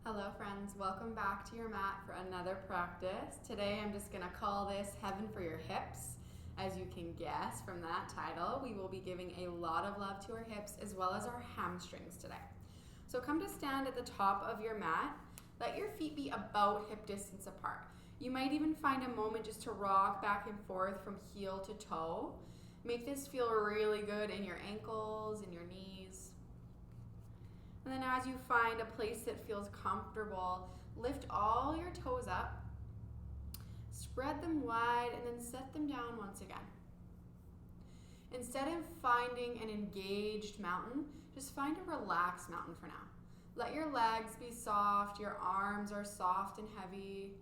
Hello friends, welcome back to your mat for another practice. Today I'm just going to call this Heaven for Your Hips. As you can guess from that title, we will be giving a lot of love to our hips as well as our hamstrings today. So come to stand at the top of your mat. Let your feet be about hip distance apart. You might even find a moment just to rock back and forth from heel to toe. Make this feel really good in your ankles, in your knees. And then as you find a place that feels comfortable, lift all your toes up, spread them wide, and then set them down once again. Instead of finding an engaged mountain, just find a relaxed mountain for now. Let your legs be soft, your arms are soft and heavy,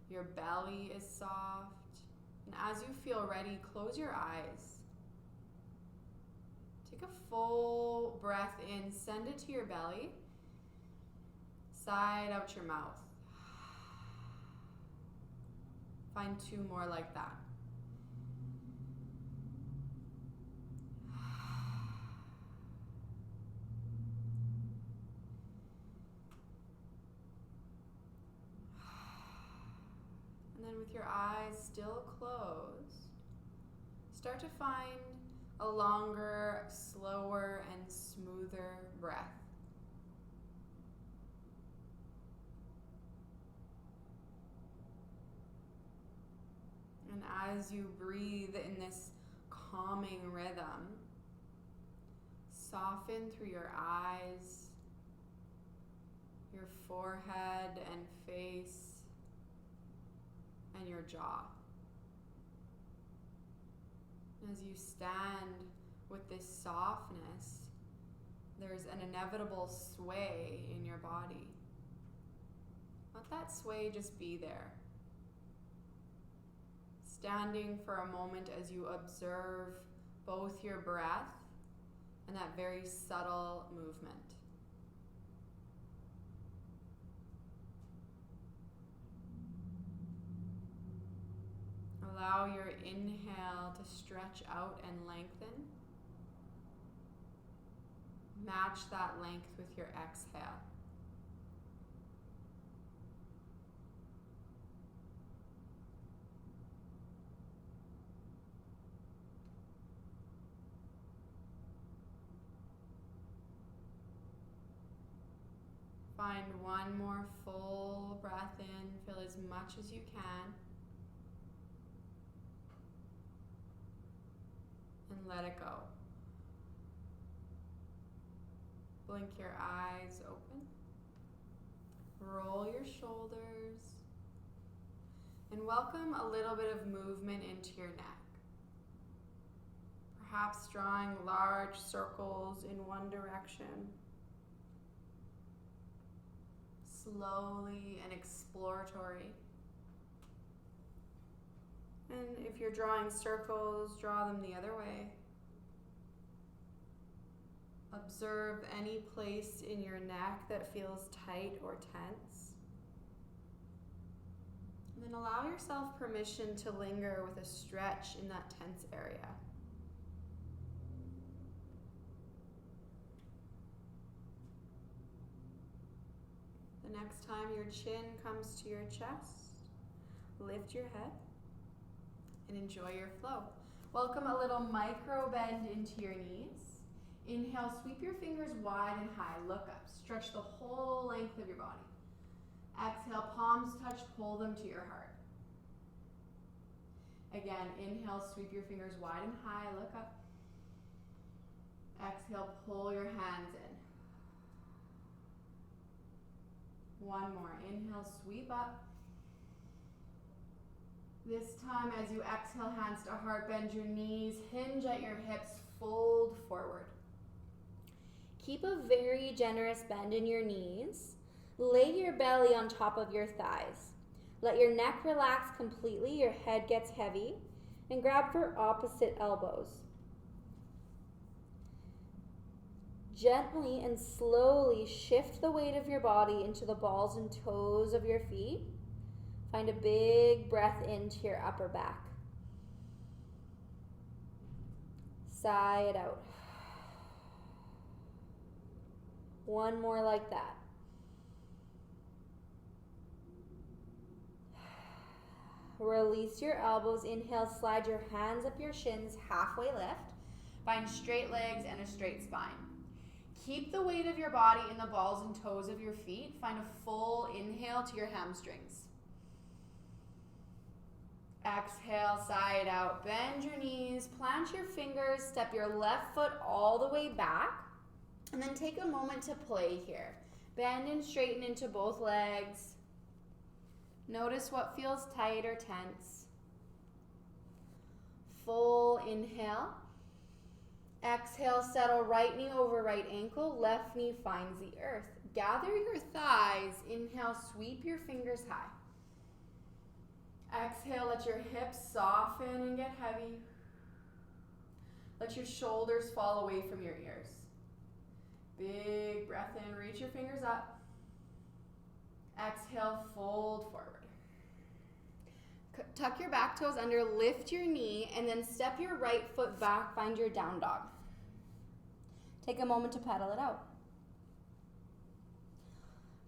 your belly is soft. And as you feel ready, close your eyes. Take a full breath in, send it to your belly, side out your mouth. Find two more like that. And then with your eyes still closed, start to find a longer, slower, and smoother breath. And as you breathe in this calming rhythm, soften through your eyes, your forehead and face, and your jaw. As you stand with this softness, there's an inevitable sway in your body. Let that sway just be there. Standing for a moment as you observe both your breath and that very subtle movement. Allow your inhale to stretch out and lengthen. Match that length with your exhale. Find one more full breath in, fill as much as you can. And let it go. Blink your eyes open. Roll your shoulders. And welcome a little bit of movement into your neck. Perhaps drawing large circles in one direction. Slowly and exploratory. And if you're drawing circles, draw them the other way. Observe any place in your neck that feels tight or tense. And then allow yourself permission to linger with a stretch in that tense area. The next time your chin comes to your chest, lift your head and enjoy your flow. Welcome a little micro bend into your knees. Inhale, sweep your fingers wide and high, look up, stretch the whole length of your body. Exhale, palms touch, pull them to your heart. Again, inhale, sweep your fingers wide and high, look up. Exhale, pull your hands in. One more, inhale, sweep up. This time, as you exhale, hands to heart, bend your knees, hinge at your hips, fold forward. Keep a very generous bend in your knees. Lay your belly on top of your thighs. Let your neck relax completely, your head gets heavy, and grab for opposite elbows. Gently and slowly shift the weight of your body into the balls and toes of your feet. Find a big breath into your upper back. Sigh it out. One more like that. Release your elbows. Inhale, slide your hands up your shins, halfway lift. Find straight legs and a straight spine. Keep the weight of your body in the balls and toes of your feet. Find a full inhale to your hamstrings. Exhale, side out. Bend your knees, plant your fingers, step your left foot all the way back, and then take a moment to play here. Bend and straighten into both legs. Notice what feels tight or tense. Full inhale. Exhale, settle right knee over right ankle, left knee finds the earth. Gather your thighs. Inhale, sweep your fingers high. Exhale, let your hips soften and get heavy. Let your shoulders fall away from your ears. Big breath in, reach your fingers up. Exhale, fold forward. Tuck your back toes under, lift your knee, and then step your right foot back, find your down dog. Take a moment to pedal it out.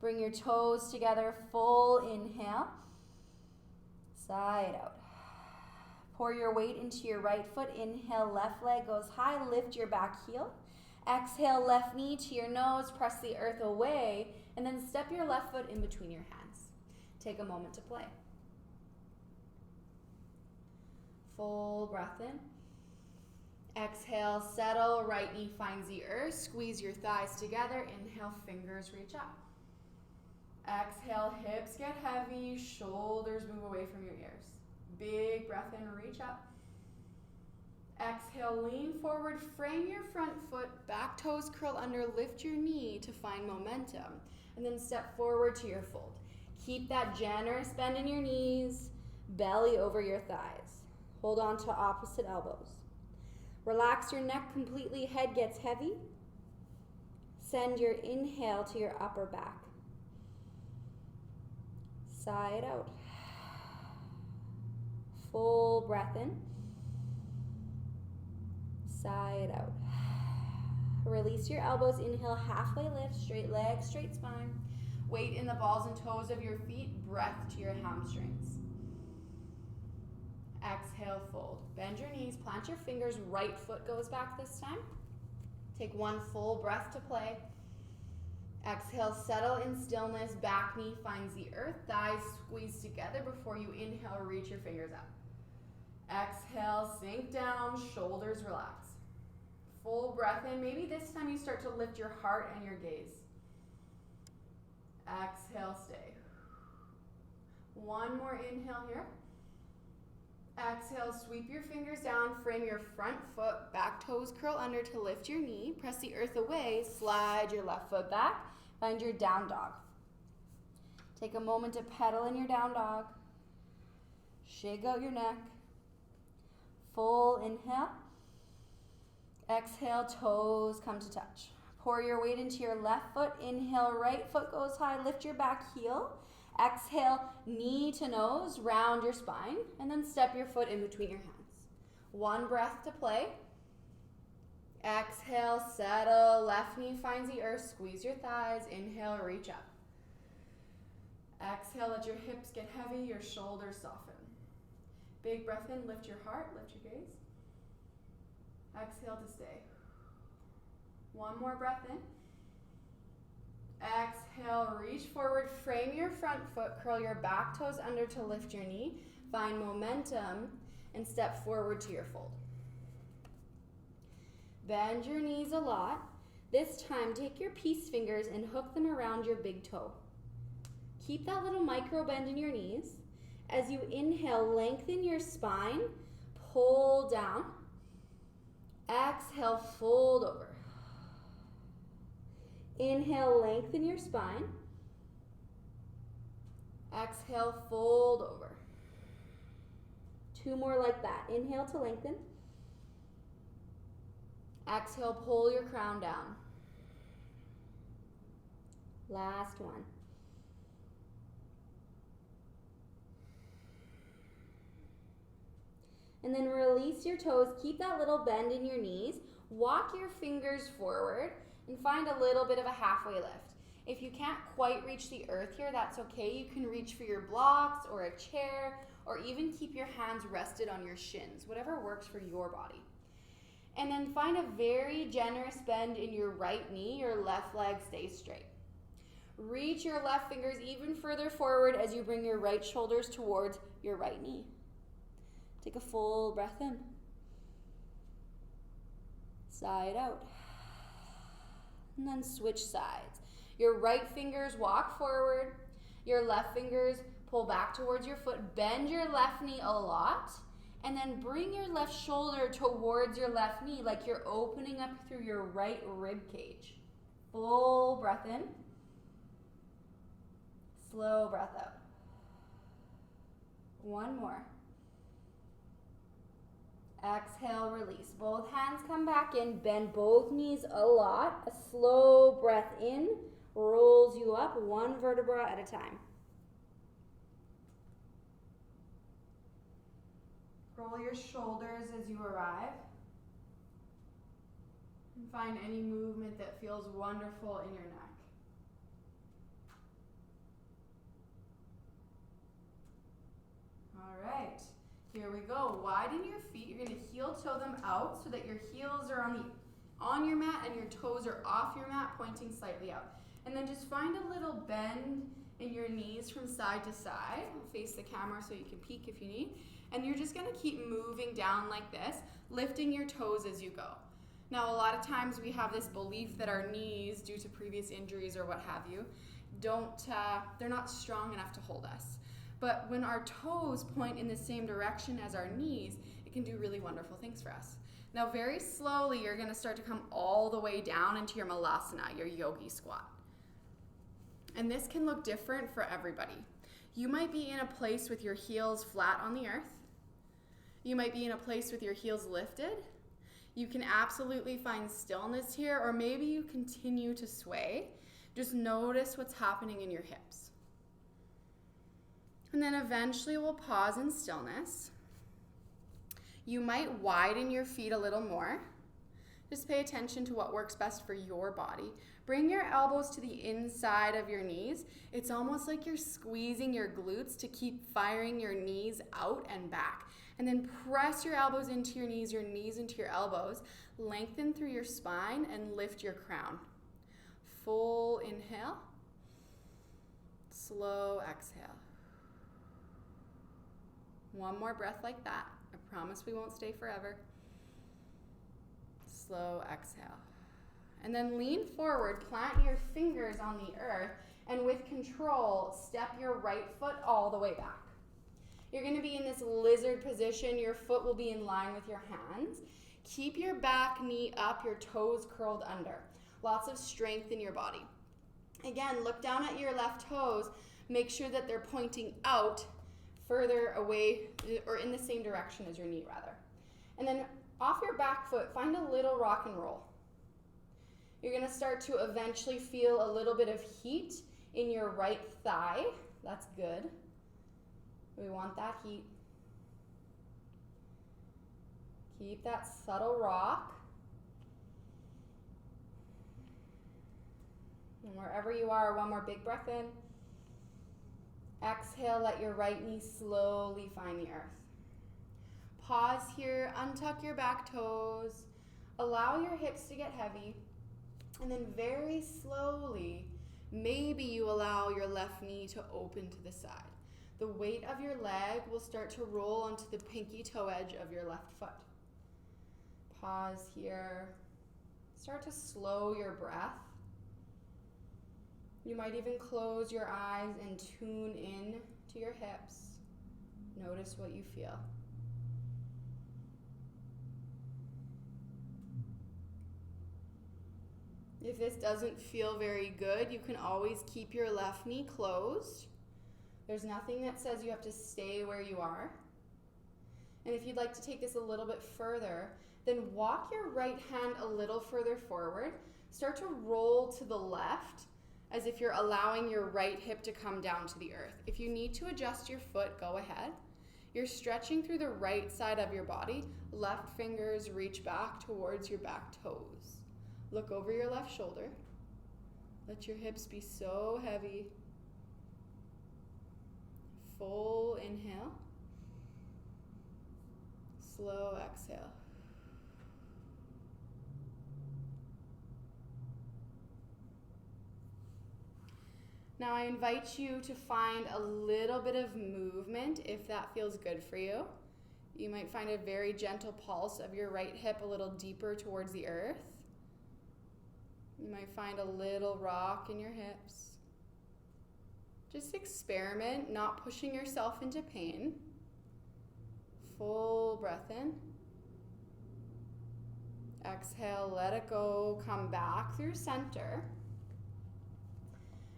Bring your toes together, full inhale. Side out. Pour your weight into your right foot. Inhale, left leg goes high. Lift your back heel. Exhale, left knee to your nose. Press the earth away. And then step your left foot in between your hands. Take a moment to play. Full breath in. Exhale, settle. Right knee finds the earth. Squeeze your thighs together. Inhale, fingers reach up. Exhale, hips get heavy, shoulders move away from your ears. Big breath in, reach up. Exhale, lean forward, frame your front foot, back toes curl under, lift your knee to find momentum, and then step forward to your fold. Keep that generous bend in your knees, belly over your thighs. Hold on to opposite elbows. Relax your neck completely, head gets heavy. Send your inhale to your upper back. Side out. Full breath in. Side out. Release your elbows. Inhale, halfway lift, straight legs, straight spine. Weight in the balls and toes of your feet. Breath to your hamstrings. Exhale, fold. Bend your knees, plant your fingers. Right foot goes back this time. Take one full breath to play. Exhale, settle in stillness. Back knee finds the earth. Thighs squeeze together before you inhale, reach your fingers up. Exhale, sink down, shoulders relax. Full breath in. Maybe this time you start to lift your heart and your gaze. Exhale, stay. One more inhale here. Exhale, sweep your fingers down, frame your front foot, back toes curl under to lift your knee. Press the earth away, slide your left foot back. Find your down dog. Take a moment to pedal in your down dog. Shake out your neck. Full inhale. Exhale, toes come to touch. Pour your weight into your left foot. Inhale, right foot goes high. Lift your back heel. Exhale, knee to nose, round your spine, and then step your foot in between your hands. One breath to play. Exhale, settle, left knee finds the earth, squeeze your thighs, inhale, reach up. Exhale, let your hips get heavy, your shoulders soften. Big breath in, lift your heart, lift your gaze. Exhale to stay. One more breath in. Exhale, reach forward, frame your front foot, curl your back toes under to lift your knee, find momentum, and step forward to your fold. Bend your knees a lot. This time, take your peace fingers and hook them around your big toe. Keep that little micro bend in your knees. As you inhale, lengthen your spine, pull down. Exhale, fold over. Inhale, lengthen your spine. Exhale, fold over. Two more like that. Inhale to lengthen. Exhale, pull your crown down. Last one. And then release your toes. Keep that little bend in your knees. Walk your fingers forward and find a little bit of a halfway lift. If you can't quite reach the earth here, that's okay. You can reach for your blocks or a chair or even keep your hands rested on your shins, whatever works for your body. And then find a very generous bend in your right knee. Your left leg stays straight. Reach your left fingers even further forward as you bring your right shoulders towards your right knee. Take a full breath in. Sigh it out. And then switch sides. Your right fingers walk forward. Your left fingers pull back towards your foot. Bend your left knee a lot. And then bring your left shoulder towards your left knee like you're opening up through your right rib cage. Full breath in. Slow breath out. One more. Exhale, release. Both hands come back in. Bend both knees a lot. A slow breath in rolls you up one vertebra at a time. Roll your shoulders as you arrive. And find any movement that feels wonderful in your neck. All right, here we go. Widen your feet. You're going to heel toe them out so that your heels are on your mat and your toes are off your mat, pointing slightly out. And then just find a little bend in your knees from side to side. Face the camera so you can peek if you need. And you're just going to keep moving down like this, lifting your toes as you go. Now, a lot of times we have this belief that our knees, due to previous injuries or what have you, they're not strong enough to hold us. But when our toes point in the same direction as our knees, it can do really wonderful things for us. Now, very slowly, you're going to start to come all the way down into your malasana, your yogi squat. And this can look different for everybody. You might be in a place with your heels flat on the earth. You might be in a place with your heels lifted. You can absolutely find stillness here, or maybe you continue to sway. Just notice what's happening in your hips. And then eventually we'll pause in stillness. You might widen your feet a little more. Just pay attention to what works best for your body. Bring your elbows to the inside of your knees. It's almost like you're squeezing your glutes to keep firing your knees out and back. And then press your elbows into your knees into your elbows. Lengthen through your spine and lift your crown. Full inhale. Slow exhale. One more breath like that. I promise we won't stay forever. Slow exhale. And then lean forward, plant your fingers on the earth, and with control, step your right foot all the way back. You're going to be in this lizard position. Your foot will be in line with your hands. Keep your back knee up, your toes curled under. Lots of strength in your body. Again, look down at your left toes. Make sure that they're pointing out further away, or in the same direction as your knee, rather. And then off your back foot, find a little rock and roll. You're going to start to eventually feel a little bit of heat in your right thigh. That's good. We want that heat. Keep that subtle rock. And wherever you are, one more big breath in. Exhale, let your right knee slowly find the earth. Pause here, untuck your back toes, allow your hips to get heavy, and then very slowly, maybe you allow your left knee to open to the side. The weight of your leg will start to roll onto the pinky toe edge of your left foot. Pause here. Start to slow your breath. You might even close your eyes and tune in to your hips. Notice what you feel. If this doesn't feel very good, you can always keep your left knee closed. There's nothing that says you have to stay where you are. And if you'd like to take this a little bit further, then walk your right hand a little further forward. Start to roll to the left as if you're allowing your right hip to come down to the earth. If you need to adjust your foot, go ahead. You're stretching through the right side of your body. Left fingers reach back towards your back toes. Look over your left shoulder. Let your hips be so heavy. Full inhale. Slow exhale. Now I invite you to find a little bit of movement if that feels good for you. You might find a very gentle pulse of your right hip a little deeper towards the earth. You might find a little rock in your hips. Just experiment, not pushing yourself into pain. Full breath in. Exhale, let it go. Come back through center.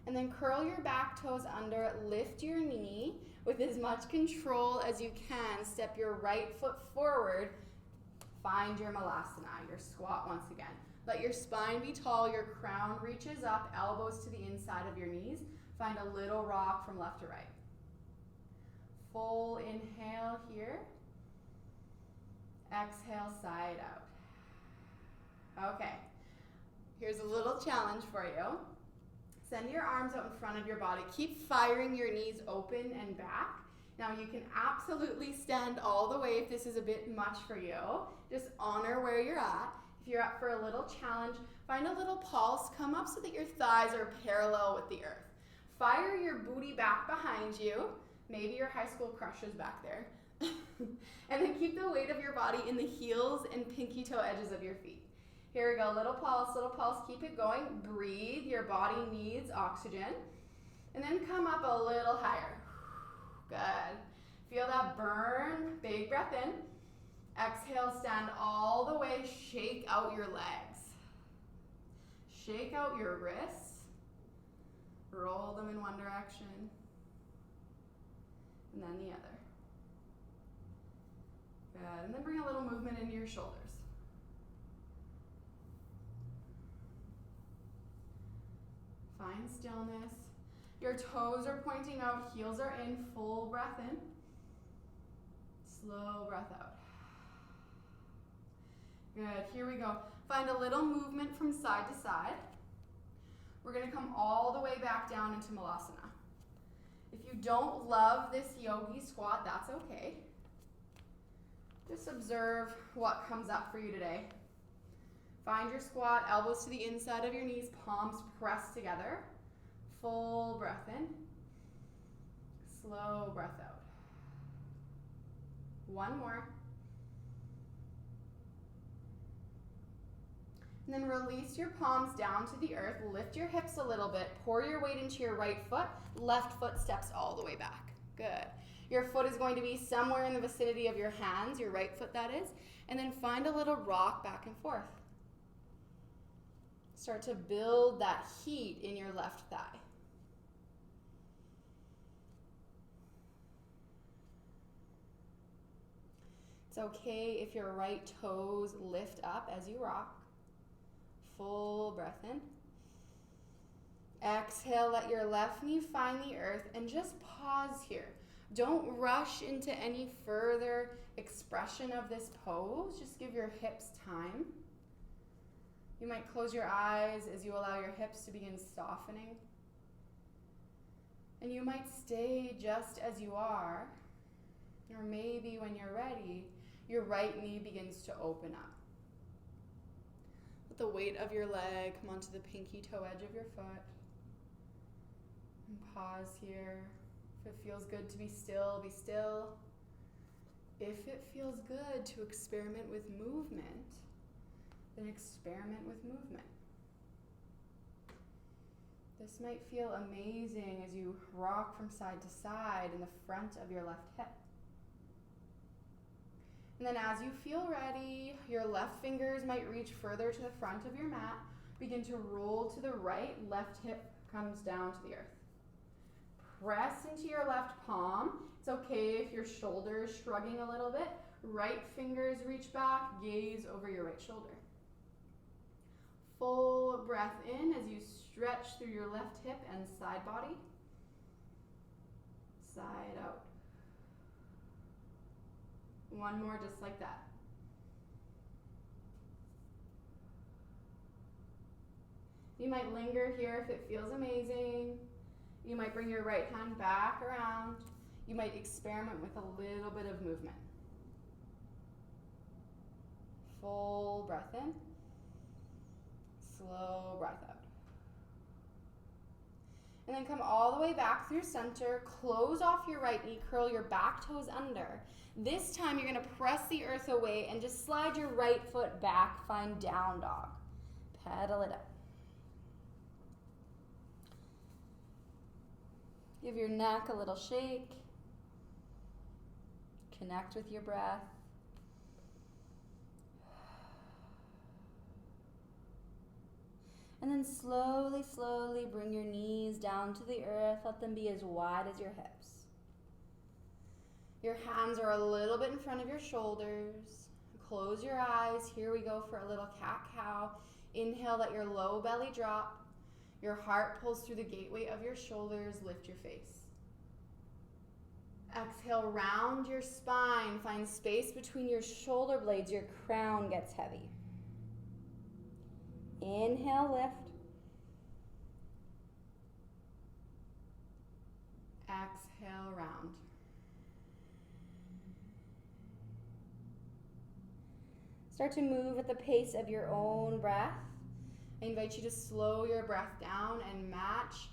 And then curl your back toes under, lift your knee with as much control as you can. Step your right foot forward. Find your Malasana, your squat once again. Let your spine be tall, your crown reaches up, elbows to the inside of your knees. Find a little rock from left to right. Full inhale here. Exhale, side out. Okay, here's a little challenge for you. Send your arms out in front of your body. Keep firing your knees open and back. Now you can absolutely stand all the way if this is a bit much for you. Just honor where you're at. If you're up for a little challenge, find a little pulse. Come up so that your thighs are parallel with the earth. Fire your booty back behind you. Maybe your high school crush is back there. And then keep the weight of your body in the heels and pinky toe edges of your feet. Here we go, little pulse, keep it going. Breathe, your body needs oxygen. And then come up a little higher. Good. Feel that burn, big breath in. Exhale, stand all the way, shake out your legs. Shake out your wrists. Roll them in one direction. And then the other. Good, and then bring a little movement into your shoulders. Find stillness. Your toes are pointing out, heels are in, full breath in. Slow breath out. Good, here we go. Find a little movement from side to side. We're gonna come all the way back down into Malasana. If you don't love this yogi squat, that's okay. Just observe what comes up for you today. Find your squat, elbows to the inside of your knees, palms pressed together. Full breath in. Slow breath out. One more. And then release your palms down to the earth. Lift your hips a little bit. Pour your weight into your right foot. Left foot steps all the way back. Good. Your foot is going to be somewhere in the vicinity of your hands, your right foot that is. And then find a little rock back and forth. Start to build that heat in your left thigh. It's okay if your right toes lift up as you rock. Full breath in. Exhale, let your left knee find the earth and just pause here. Don't rush into any further expression of this pose. Just give your hips time. You might close your eyes as you allow your hips to begin softening. And you might stay just as you are. Or maybe when you're ready, your right knee begins to open up. Let the weight of your leg come onto the pinky toe edge of your foot. And pause here. If it feels good to be still, be still. If it feels good to experiment with movement, then experiment with movement. This might feel amazing as you rock from side to side in the front of your left hip. And then as you feel ready, your left fingers might reach further to the front of your mat. Begin to roll to the right, left hip comes down to the earth. Press into your left palm. It's okay if your shoulder is shrugging a little bit. Right fingers reach back, gaze over your right shoulder. Full breath in as you stretch through your left hip and side body. Side out. One more just like that. You might linger here if it feels amazing. You might bring your right hand back around. You might experiment with a little bit of movement. full breath in. Slow breath out. And then come all the way back through center. Close off your right knee. Curl your back toes under. This time you're going to press the earth away and just slide your right foot back. Find down dog. Pedal it up. Give your neck a little shake. Connect with your breath. And then slowly, slowly bring your knees down to the earth. Let them be as wide as your hips. Your hands are a little bit in front of your shoulders. Close your eyes. Here we go for a little cat-cow. Inhale, let your low belly drop. Your heart pulls through the gateway of your shoulders. Lift your face. Exhale, round your spine. Find space between your shoulder blades. Your crown gets heavy. Inhale, lift. Exhale, round. Start to move at the pace of your own breath. I invite you to slow your breath down and match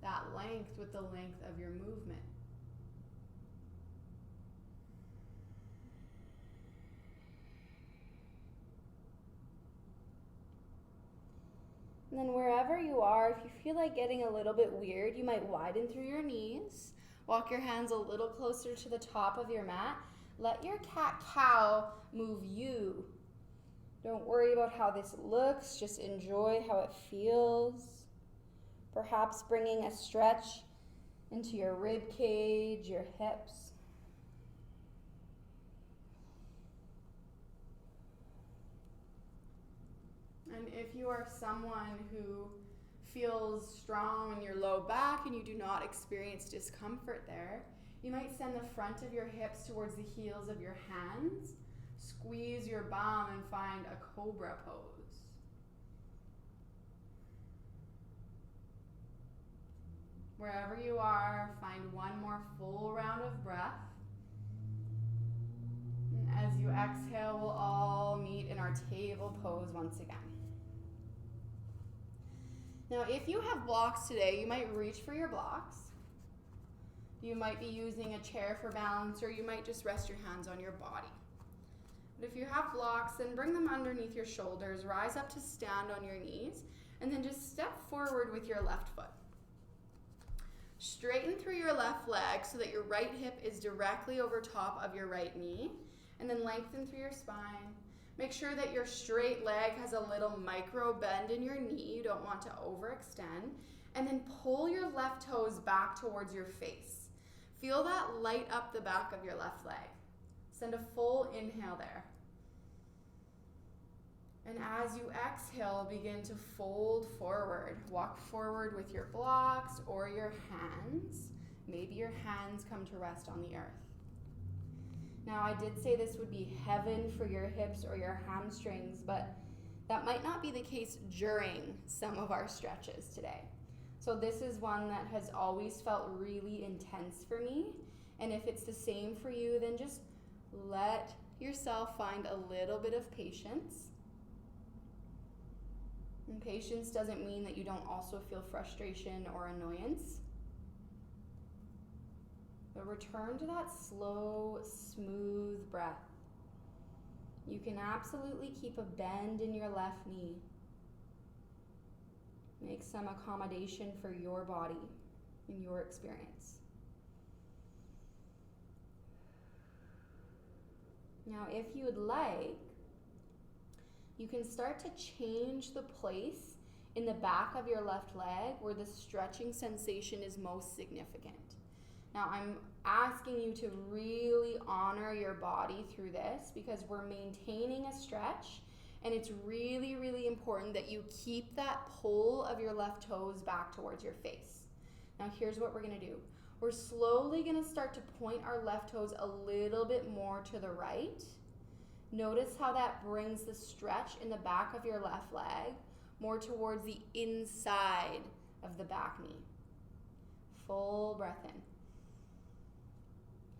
that length with the length of your movement. And then wherever you are, if you feel like getting a little bit weird, you might widen through your knees. Walk your hands a little closer to the top of your mat. Let your cat-cow move you. Don't worry about how this looks. Just enjoy how it feels. Perhaps bringing a stretch into your rib cage, your hips. And if you are someone who feels strong in your low back and you do not experience discomfort there, you might send the front of your hips towards the heels of your hands. Squeeze your bum and find a cobra pose. Wherever you are, find one more full round of breath. And as you exhale, we'll all meet in our table pose once again. Now, if you have blocks today, you might reach for your blocks. You might be using a chair for balance, or you might just rest your hands on your body. But if you have blocks, then bring them underneath your shoulders, rise up to stand on your knees, and then just step forward with your left foot. Straighten through your left leg so that your right hip is directly over top of your right knee, and then lengthen through your spine. Make sure that your straight leg has a little micro bend in your knee. You don't want to overextend. And then pull your left toes back towards your face. Feel that light up the back of your left leg. Send a full inhale there. And as you exhale, begin to fold forward. Walk forward with your blocks or your hands. Maybe your hands come to rest on the earth. Now, I did say this would be heaven for your hips or your hamstrings, but that might not be the case during some of our stretches today. So this is one that has always felt really intense for me. And if it's the same for you, then just let yourself find a little bit of patience. And patience doesn't mean that you don't also feel frustration or annoyance. But return to that slow, smooth breath. You can absolutely keep a bend in your left knee. Make some accommodation for your body and your experience. Now, if you would like, you can start to change the place in the back of your left leg where the stretching sensation is most significant. Now, I'm asking you to really honor your body through this because we're maintaining a stretch, and it's really, really important that you keep that pull of your left toes back towards your face. Now, here's what we're going to do. We're slowly going to start to point our left toes a little bit more to the right. Notice how that brings the stretch in the back of your left leg more towards the inside of the back knee. Full breath in.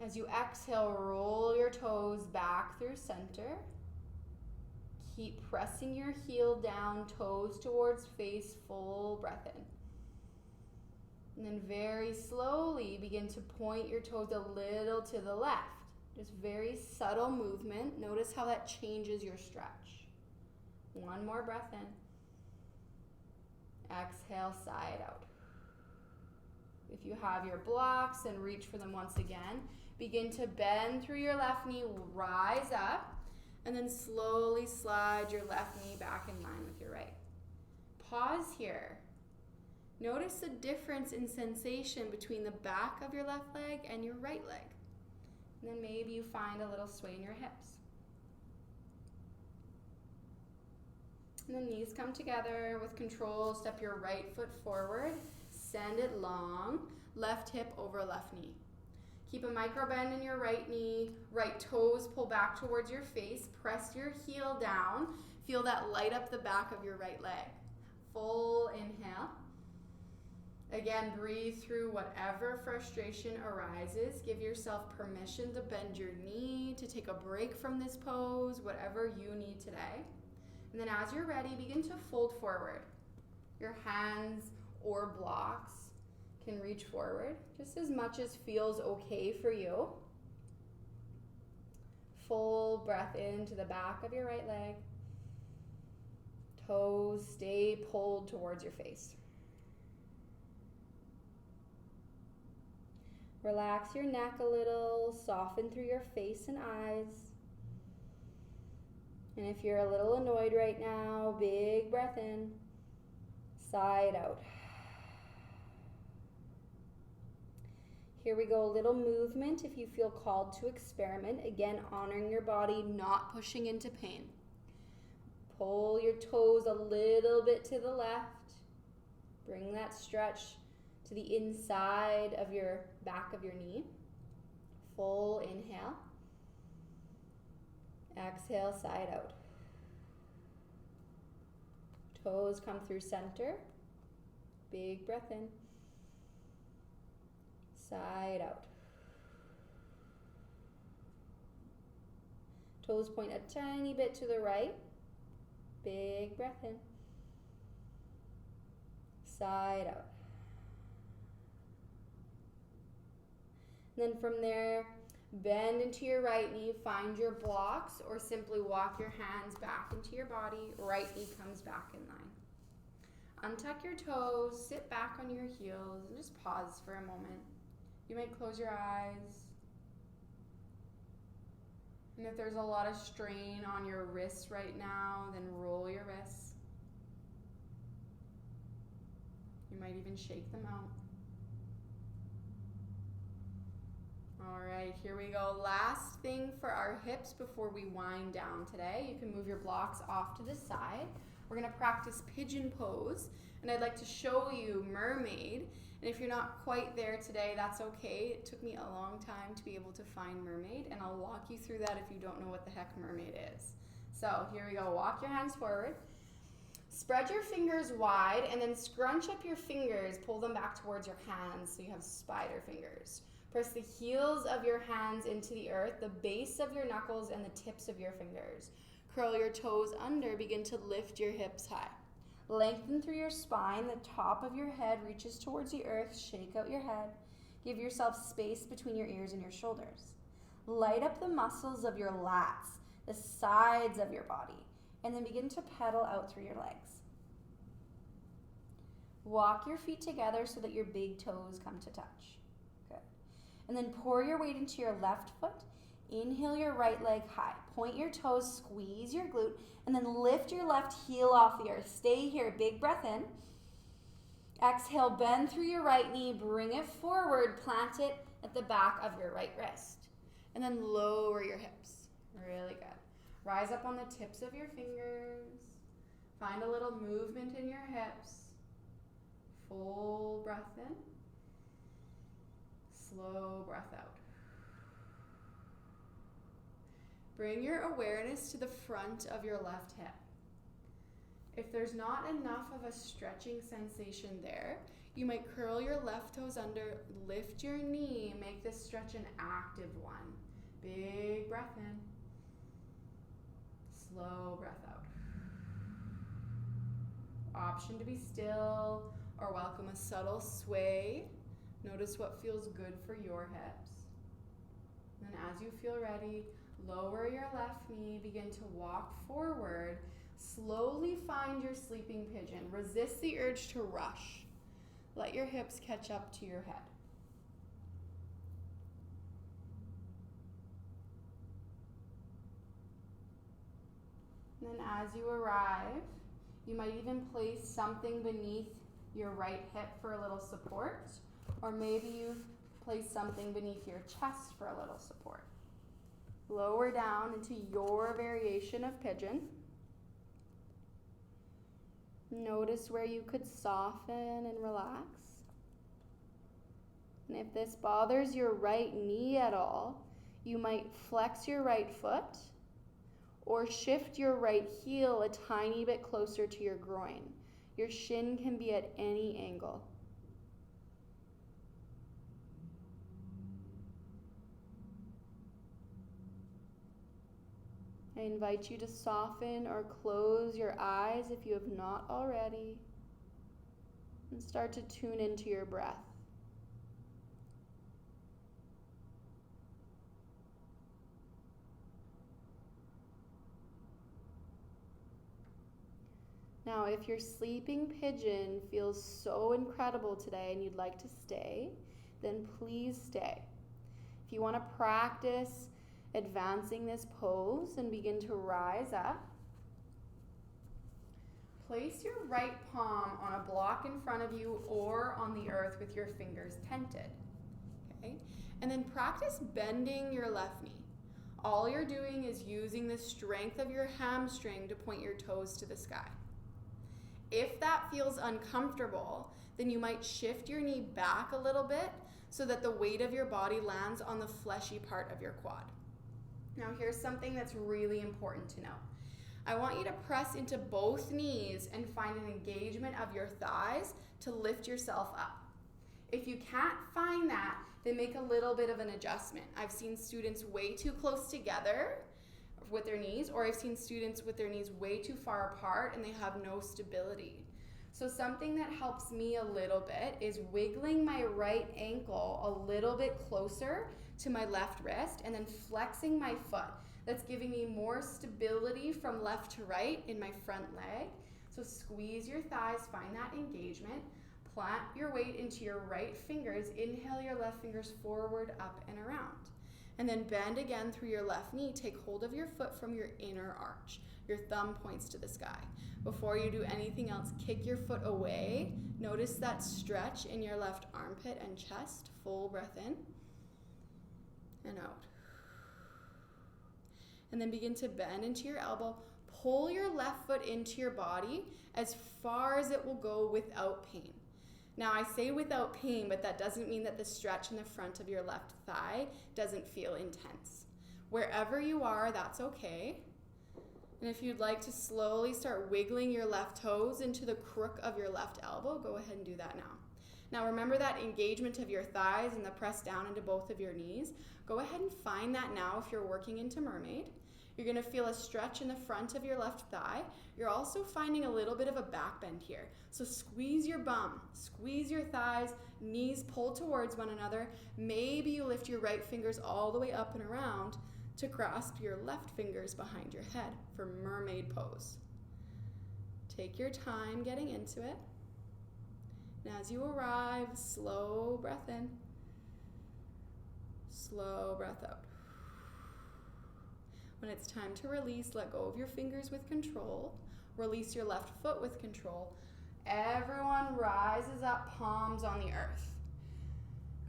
As you exhale, roll your toes back through center. Keep pressing your heel down, toes towards face, full breath in. And then very slowly begin to point your toes a little to the left. Just very subtle movement. Notice how that changes your stretch. One more breath in. Exhale, side out. If you have your blocks, then reach for them once again. Begin to bend through your left knee, rise up, and then slowly slide your left knee back in line with your right. Pause here. Notice the difference in sensation between the back of your left leg and your right leg. And then maybe you find a little sway in your hips. And the knees come together with control. Step your right foot forward. Send it long. Left hip over left knee. Keep a micro bend in your right knee. Right toes pull back towards your face. Press your heel down. Feel that light up the back of your right leg. Full inhale. Again, breathe through whatever frustration arises. Give yourself permission to bend your knee, to take a break from this pose, whatever you need today. And then as you're ready, begin to fold forward. Your hands or blocks can reach forward, just as much as feels okay for you. Full breath into the back of your right leg. Toes stay pulled towards your face. Relax your neck a little, soften through your face and eyes. And if you're a little annoyed right now, big breath in, side out. Here we go, a little movement if you feel called to experiment. Again, honoring your body, not pushing into pain. Pull your toes a little bit to the left. Bring that stretch to the inside of your back of your knee. Full inhale. Exhale, side out. Toes come through center. Big breath in. Side out. Toes point a tiny bit to the right. Big breath in. Side out. And then from there, bend into your right knee, find your blocks, or simply walk your hands back into your body. Right knee comes back in line. Untuck your toes, sit back on your heels, and just pause for a moment. You might close your eyes. And if there's a lot of strain on your wrists right now, then roll your wrists. You might even shake them out. All right, here we go. Last thing for our hips before we wind down today. You can move your blocks off to the side. We're gonna practice pigeon pose, and I'd like to show you mermaid. And if you're not quite there today, that's okay. It took me a long time to be able to find mermaid, and I'll walk you through that if you don't know what the heck mermaid is. So here we go. Walk your hands forward. Spread your fingers wide, and then scrunch up your fingers. Pull them back towards your hands so you have spider fingers. Press the heels of your hands into the earth, the base of your knuckles, and the tips of your fingers. Curl your toes under. Begin to lift your hips high. Lengthen through your spine. The top of your head reaches towards the earth. Shake out your head. Give yourself space between your ears and your shoulders. Light up the muscles of your lats, the sides of your body, and then begin to pedal out through your legs. Walk your feet together so that your big toes come to touch. Good. And then pour your weight into your left foot. Inhale your right leg high. Point your toes, squeeze your glute, and then lift your left heel off the earth. Stay here, big breath in. Exhale, bend through your right knee, bring it forward, plant it at the back of your right wrist. And then lower your hips. Really good. Rise up on the tips of your fingers. Find a little movement in your hips. Full breath in. Slow breath out. Bring your awareness to the front of your left hip. If there's not enough of a stretching sensation there, you might curl your left toes under, lift your knee, make this stretch an active one. Big breath in. slow breath out. Option to be still or welcome a subtle sway. Notice what feels good for your hips. And then as you feel ready, lower your left knee, begin to walk forward. Slowly find your sleeping pigeon. Resist the urge to rush. Let your hips catch up to your head. And then as you arrive, you might even place something beneath your right hip for a little support, or maybe you place something beneath your chest for a little support. Lower down into your variation of pigeon. Notice where you could soften and relax. And if this bothers your right knee at all, you might flex your right foot or shift your right heel a tiny bit closer to your groin. Your shin can be at any angle. I invite you to soften or close your eyes if you have not already, and start to tune into your breath. Now, if your sleeping pigeon feels so incredible today and you'd like to stay, then please stay. If you want to practice advancing this pose and begin to rise up, place your right palm on a block in front of you or on the earth with your fingers tented. Okay? And then practice bending your left knee. All you're doing is using the strength of your hamstring to point your toes to the sky. If that feels uncomfortable, then you might shift your knee back a little bit so that the weight of your body lands on the fleshy part of your quad. Now here's something that's really important to know. I want you to press into both knees and find an engagement of your thighs to lift yourself up. If you can't find that, then make a little bit of an adjustment. I've seen students way too close together with their knees, or I've seen students with their knees way too far apart and they have no stability. So something that helps me a little bit is wiggling my right ankle a little bit closer to my left wrist and then flexing my foot. That's giving me more stability from left to right in my front leg. So squeeze your thighs, find that engagement, plant your weight into your right fingers, inhale your left fingers forward, up and around. And then bend again through your left knee. Take hold of your foot from your inner arch. Your thumb points to the sky. Before you do anything else, kick your foot away. Notice that stretch in your left armpit and chest. Full breath in and out. And then begin to bend into your elbow. Pull your left foot into your body as far as it will go without pain. Now, I say without pain, but that doesn't mean that the stretch in the front of your left thigh doesn't feel intense. Wherever you are, that's okay. And if you'd like to slowly start wiggling your left toes into the crook of your left elbow, go ahead and do that now. Now, remember that engagement of your thighs and the press down into both of your knees. Go ahead and find that now if you're working into mermaid. You're going to feel a stretch in the front of your left thigh. You're also finding a little bit of a back bend here. So squeeze your bum, squeeze your thighs, knees pull towards one another. Maybe you lift your right fingers all the way up and around to grasp your left fingers behind your head for mermaid pose. Take your time getting into it. And as you arrive, slow breath in, slow breath out. When it's time to release, let go of your fingers with control. Release your left foot with control. Everyone rises up, palms on the earth.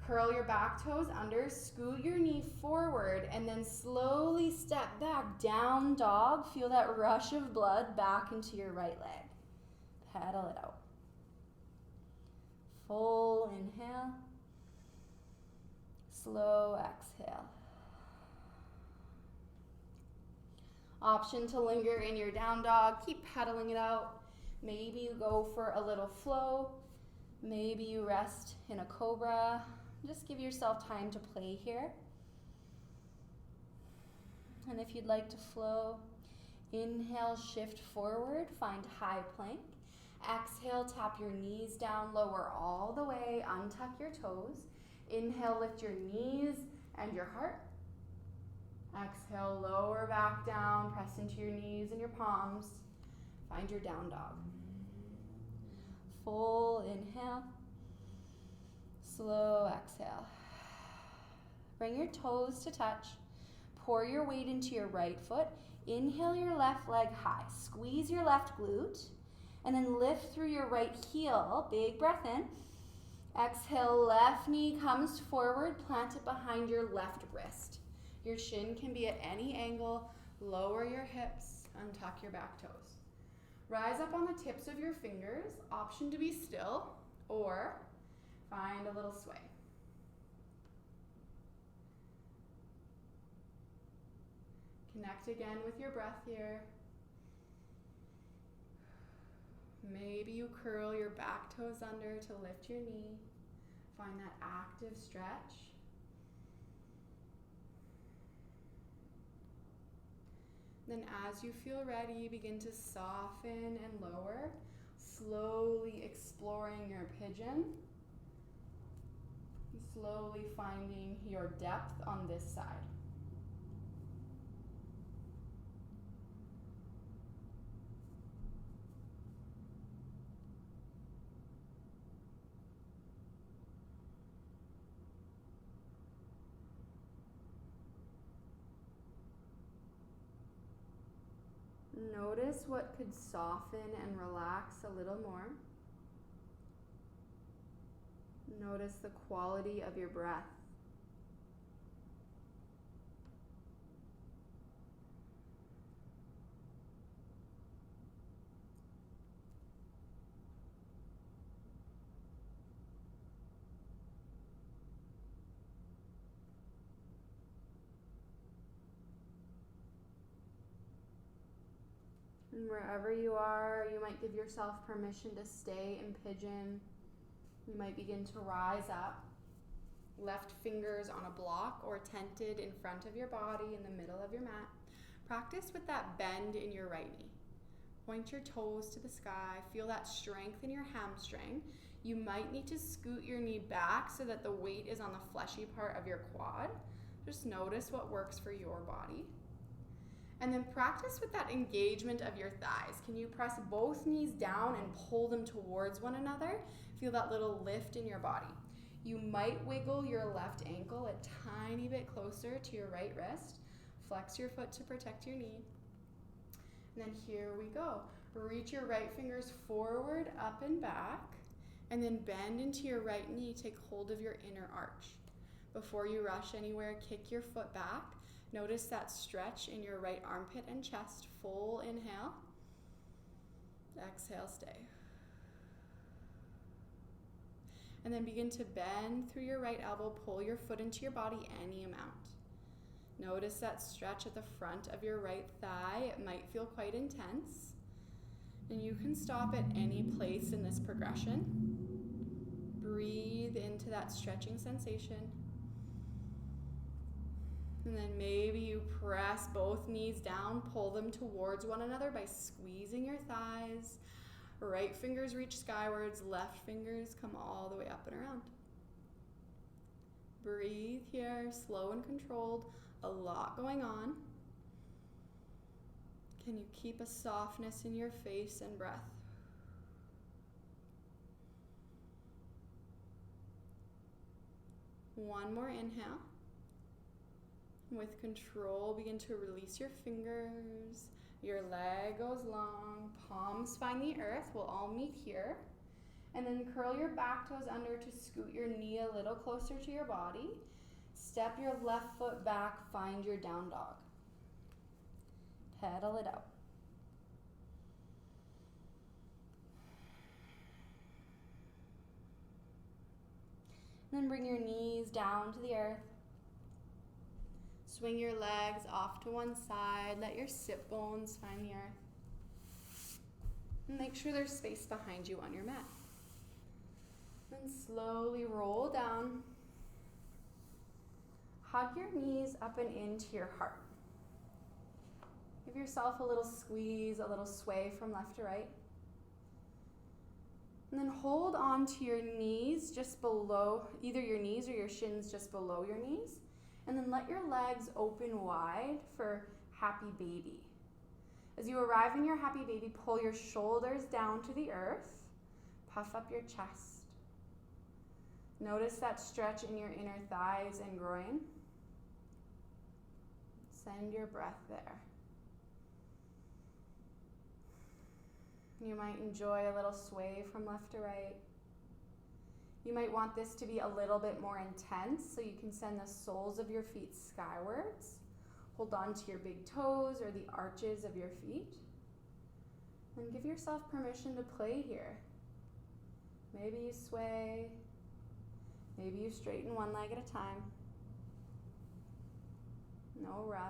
Curl your back toes under, scoot your knee forward, and then slowly step back, down dog. Feel that rush of blood back into your right leg. Pedal it out. Full inhale. Slow exhale. Option to linger in your down dog. Keep pedaling it out. Maybe you go for a little flow. Maybe you rest in a cobra. Just give yourself time to play here. And if you'd like to flow Inhale, shift forward, find high plank. Exhale, tap your knees down, lower all the way, untuck your toes. Inhale, lift your knees and your heart. Exhale, lower back down, press into your knees and your palms. Find your down dog. Full inhale, slow exhale. Bring your toes to touch. Pour your weight into your right foot. Inhale your left leg high. Squeeze your left glute. And then lift through your right heel. Big breath in. Exhale, left knee comes forward. Plant it behind your left wrist. Your shin can be at any angle. Lower your hips. Untuck your back toes. Rise up on the tips of your fingers. Option to be still or find a little sway. Connect again with your breath here. Maybe you curl your back toes under to lift your knee. Find that active stretch. Then as you feel ready, begin to soften and lower, slowly exploring your pigeon. Slowly finding your depth on this side. Notice what could soften and relax a little more. Notice the quality of your breath. And wherever you are, you might give yourself permission to stay in pigeon. You might begin to rise up, left fingers on a block or tented in front of your body in the middle of your mat. Practice with that bend in your right knee. Point your toes to the sky. Feel that strength in your hamstring. You might need to scoot your knee back so that the weight is on the fleshy part of your quad. Just notice what works for your body. And then practice with that engagement of your thighs. Can you press both knees down and pull them towards one another? Feel that little lift in your body. You might wiggle your left ankle a tiny bit closer to your right wrist. Flex your foot to protect your knee. And then here we go. Reach your right fingers forward, up and back, and then bend into your right knee. Take hold of your inner arch. Before you rush anywhere, kick your foot back. Notice that stretch in your right armpit and chest. Full inhale. Exhale, stay. And then begin to bend through your right elbow. Pull your foot into your body any amount. Notice that stretch at the front of your right thigh. It might feel quite intense. And you can stop at any place in this progression. Breathe into that stretching sensation. And then maybe you press both knees down, pull them towards one another by squeezing your thighs. Right fingers reach skywards, left fingers come all the way up and around. Breathe here, slow and controlled, a lot going on. Can you keep a softness in your face and breath? One more inhale. With control, begin to release your fingers. Your leg goes long. Palms find the earth. We'll all meet here. And then curl your back toes under to scoot your knee a little closer to your body. Step your left foot back. Find your down dog. Pedal it out. Then bring your knees down to the earth. Swing your legs off to one side. Let your sit bones find the earth. And make sure there's space behind you on your mat. Then slowly roll down. Hug your knees up and into your heart. Give yourself a little squeeze, a little sway from left to right. And then hold on to your knees just below, either your knees or your shins just below your knees. And then let your legs open wide for happy baby. As you arrive in your happy baby, pull your shoulders down to the earth. Puff up your chest. Notice that stretch in your inner thighs and groin. Send your breath there. You might enjoy a little sway from left to right. You might want this to be a little bit more intense, so you can send the soles of your feet skywards. Hold on to your big toes or the arches of your feet. And give yourself permission to play here. Maybe you sway. Maybe you straighten one leg at a time. No rush.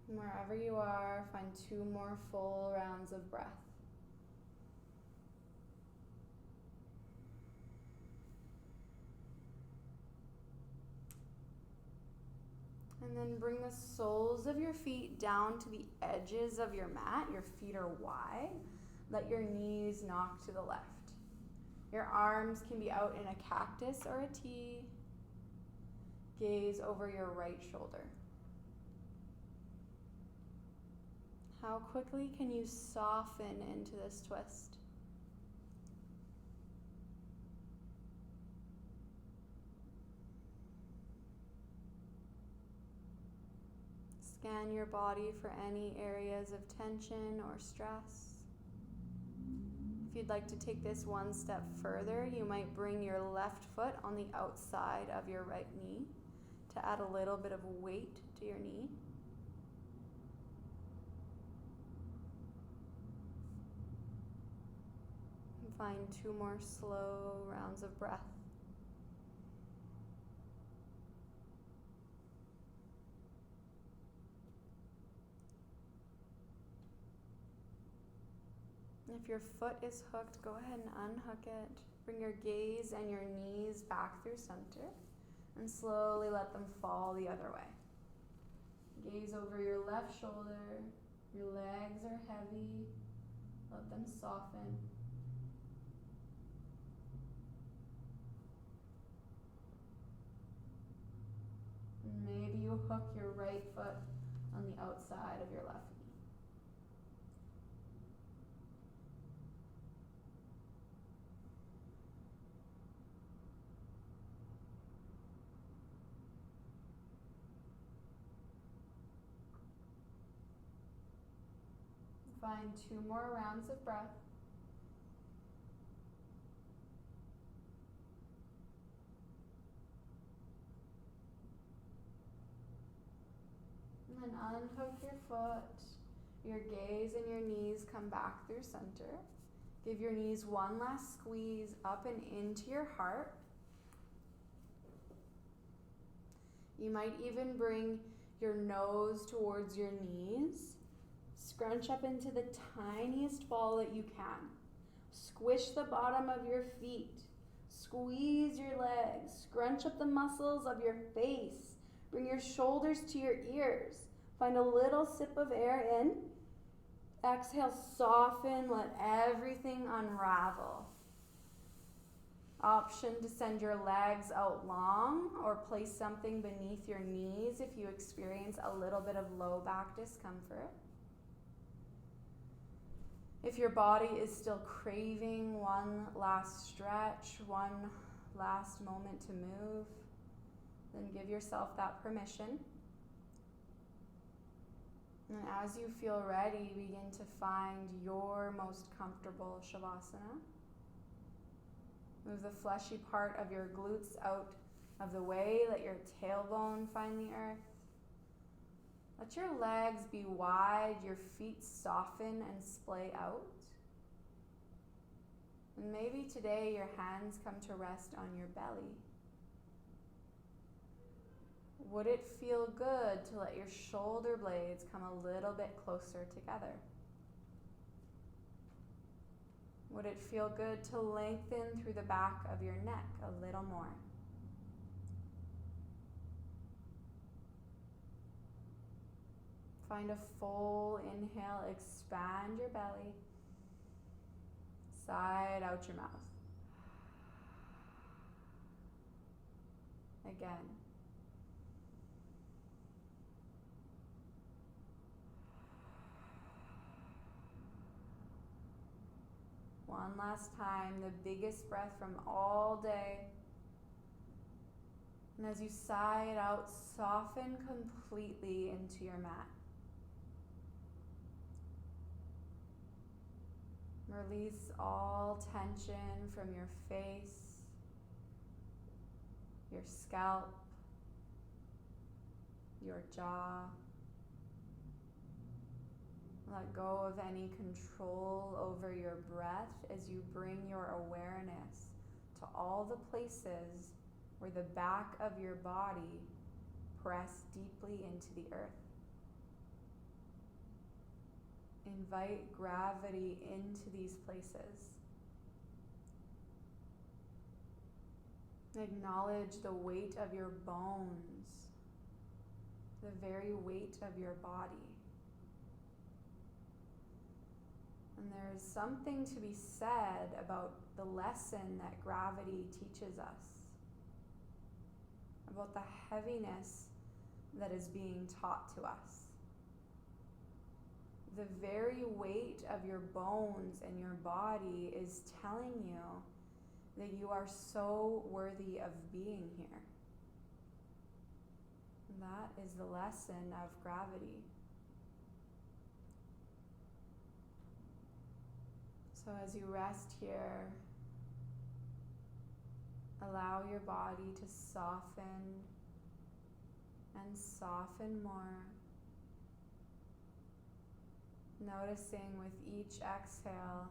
And wherever you are, find 2 more full rounds of breath. And then bring the soles of your feet down to the edges of your mat. Your feet are wide. Let your knees knock to the left. Your arms can be out in a cactus or a T. Gaze over your right shoulder. How quickly can you soften into this twist? Scan your body for any areas of tension or stress. If you'd like to take this one step further, you might bring your left foot on the outside of your right knee to add a little bit of weight to your knee. And find 2 more slow rounds of breath. If your foot is hooked, go ahead and unhook it. Bring your gaze and your knees back through center and slowly let them fall the other way. Gaze over your left shoulder. Your legs are heavy. Let them soften. And maybe you hook your right foot on the outside of your left knee. Find 2 more rounds of breath. And then unhook your foot. Your gaze and your knees come back through center. Give your knees one last squeeze up and into your heart. You might even bring your nose towards your knees. Scrunch up into the tiniest ball that you can. Squish the bottom of your feet. Squeeze your legs. Scrunch up the muscles of your face. Bring your shoulders to your ears. Find a little sip of air in. Exhale, soften, let everything unravel. Option to send your legs out long or place something beneath your knees if you experience a little bit of low back discomfort. If your body is still craving one last stretch, one last moment to move, then give yourself that permission. And as you feel ready, begin to find your most comfortable Shavasana. Move the fleshy part of your glutes out of the way. Let your tailbone find the earth. Let your legs be wide, your feet soften and splay out. And maybe today your hands come to rest on your belly. Would it feel good to let your shoulder blades come a little bit closer together? Would it feel good to lengthen through the back of your neck a little more? Find a full inhale, expand your belly. Side out your mouth. Again. One last time, the biggest breath from all day. And as you sigh it out, soften completely into your mat. Release all tension from your face, your scalp, your jaw. Let go of any control over your breath as you bring your awareness to all the places where the back of your body press deeply into the earth. Invite gravity into these places. Acknowledge the weight of your bones, the very weight of your body. And there is something to be said about the lesson that gravity teaches us, about the heaviness that is being taught to us. The very weight of your bones and your body is telling you that you are so worthy of being here. That is the lesson of gravity. So as you rest here, allow your body to soften and soften more. Noticing with each exhale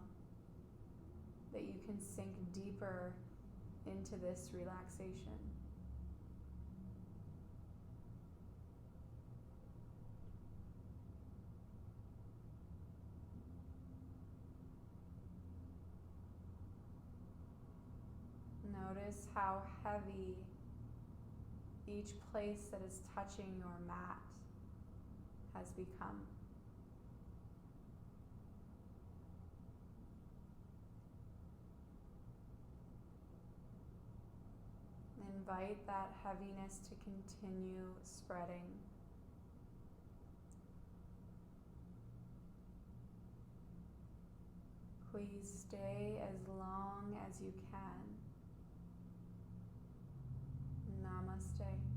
that you can sink deeper into this relaxation. Notice how heavy each place that is touching your mat has become. Invite that heaviness to continue spreading. Please stay as long as you can. Namaste.